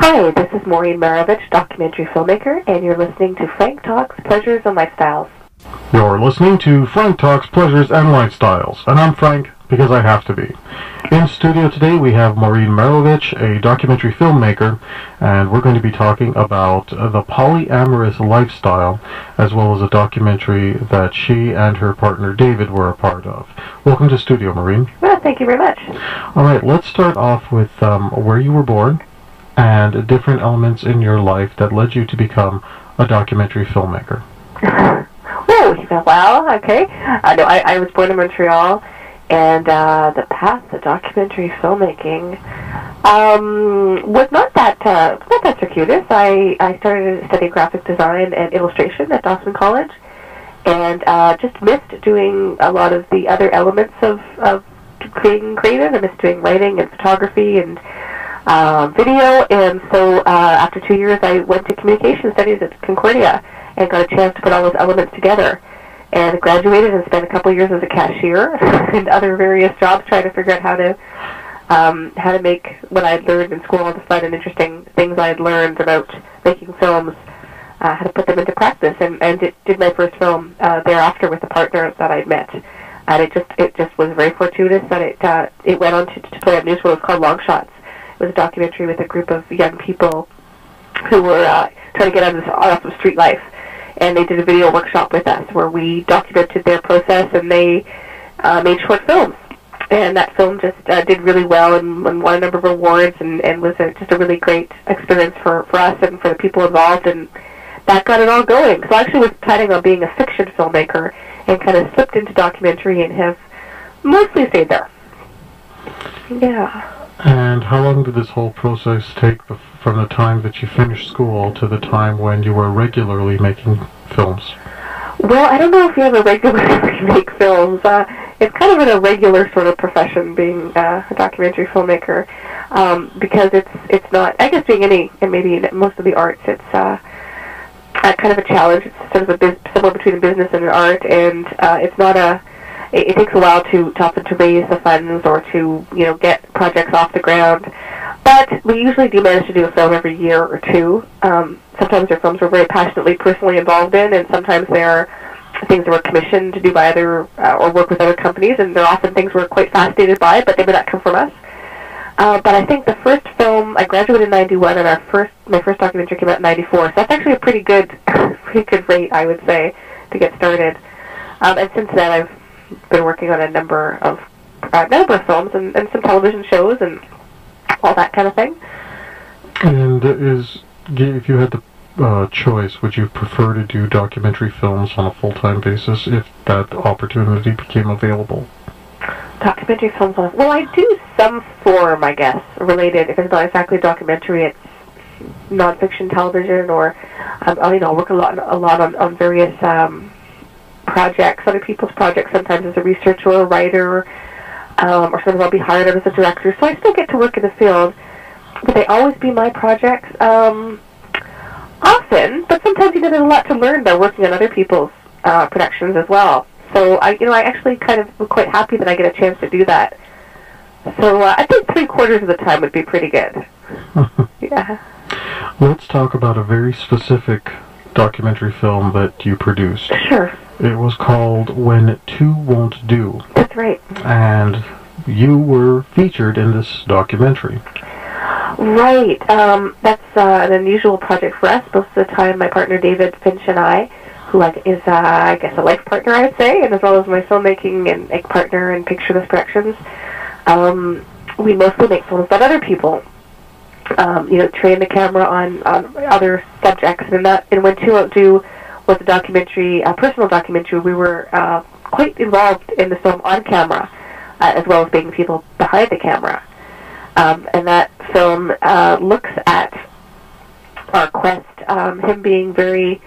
Hi, this is Maureen Marovitch, documentary filmmaker, and you're listening to Frank Talks Pleasures and Lifestyles. You're listening to Frank Talks Pleasures and Lifestyles, and I'm Frank because I have to be. In studio today we have Maureen Marovitch, a documentary filmmaker, and we're going to be talking about the polyamorous lifestyle, as well as a documentary that she and her partner David were a part of. Welcome to studio, Maureen. Well, thank you very much. All right, let's start off with where you were born and different elements in your life that led you to become a documentary filmmaker. Well, okay. No, I was born in Montreal, and the path to documentary filmmaking was not that circuitous. I started studying graphic design and illustration at Dawson College, and just missed doing a lot of the other elements of creating creative. I missed doing writing and photography and video, and so after 2 years I went to communication studies at Concordia and got a chance to put all those elements together, and graduated and spent a couple of years as a cashier and other various jobs trying to figure out how to make what I had learned in school, all the fun and interesting things I had learned about making films, how to put them into practice, and did my first film thereafter with a partner that I'd met. And it just was very fortuitous that it went on to play on Newsworld. It was called Long Shots. It was a documentary with a group of young people who were trying to get out of street life, and they did a video workshop with us where we documented their process, and they made short films. And that film just did really well and won a number of awards, and was just a really great experience for us and for the people involved, and that got it all going. So I actually was planning on being a fiction filmmaker and kind of slipped into documentary and have mostly stayed there. Yeah. And how long did this whole process take from the time that you finished school to the time when you were regularly making films? Well, I don't know if you ever regularly make films. It's kind of an irregular sort of profession, being a documentary filmmaker, because it's not, I guess being any, and maybe most of the arts, it's kind of a challenge. It's sort of somewhere between a business and an art, and it's not it takes a while to raise the funds or to, get projects off the ground. But we usually do manage to do a film every year or two. Sometimes they're films we're very passionately, personally involved in, and sometimes they're things that we're commissioned to do by other, or work with other companies, and they're often things we're quite fascinated by, but they may not come from us. But I think the first film, I graduated in 91, and my first documentary came out in 94, so that's actually a pretty good rate, I would say, to get started. And since then I've been working on a number of films and some television shows and all that kind of thing. And if you had the choice, would you prefer to do documentary films on a full-time basis if that opportunity became available? Documentary films well, I do some form, I guess, related. If it's not exactly a documentary, it's nonfiction television, or I'll work a lot on various projects, other people's projects, sometimes as a researcher or a writer, or sometimes I'll be hired as a director. So I still get to work in the field. Would they always be my projects? Often, but sometimes there's a lot to learn by working on other people's productions as well. So I actually kind of am quite happy that I get a chance to do that. So I think 3/4 of the time would be pretty good. Yeah. Let's talk about a very specific documentary film that you produced. Sure. It was called When Two Won't Do. That's right. And you were featured in this documentary. Right. That's an unusual project for us. Most of the time, my partner David, Finch, and I, who is, I guess, a life partner, I would say, and as well as my filmmaking and egg partner and pictureless productions, we mostly make films about other people. Train the camera on other subjects, and When Two Won't Do was a documentary, a personal documentary. We were quite involved in the film on camera, as well as being people behind the camera. And that film looks at our quest, him being very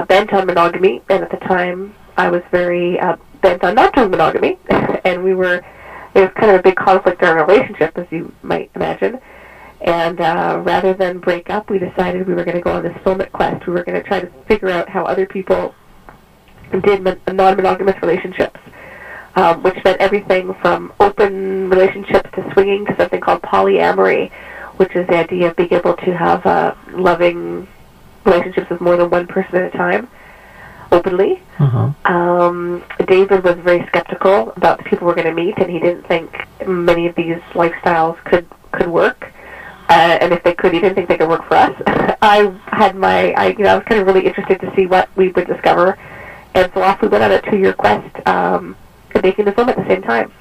bent on monogamy, and at the time I was very bent on not doing monogamy, and it was kind of a big conflict in our relationship, as you might imagine. And rather than break up, we decided we were going to go on this filmic quest. We were going to try to figure out how other people did non-monogamous relationships, which meant everything from open relationships to swinging to something called polyamory, which is the idea of being able to have loving relationships with more than one person at a time, openly. David was very skeptical about the people we're going to meet, and he didn't think many of these lifestyles could work. And if they could, he didn't think they could work for us. I was kind of really interested to see what we would discover, and so off we went on a 2-year quest, making the film at the same time.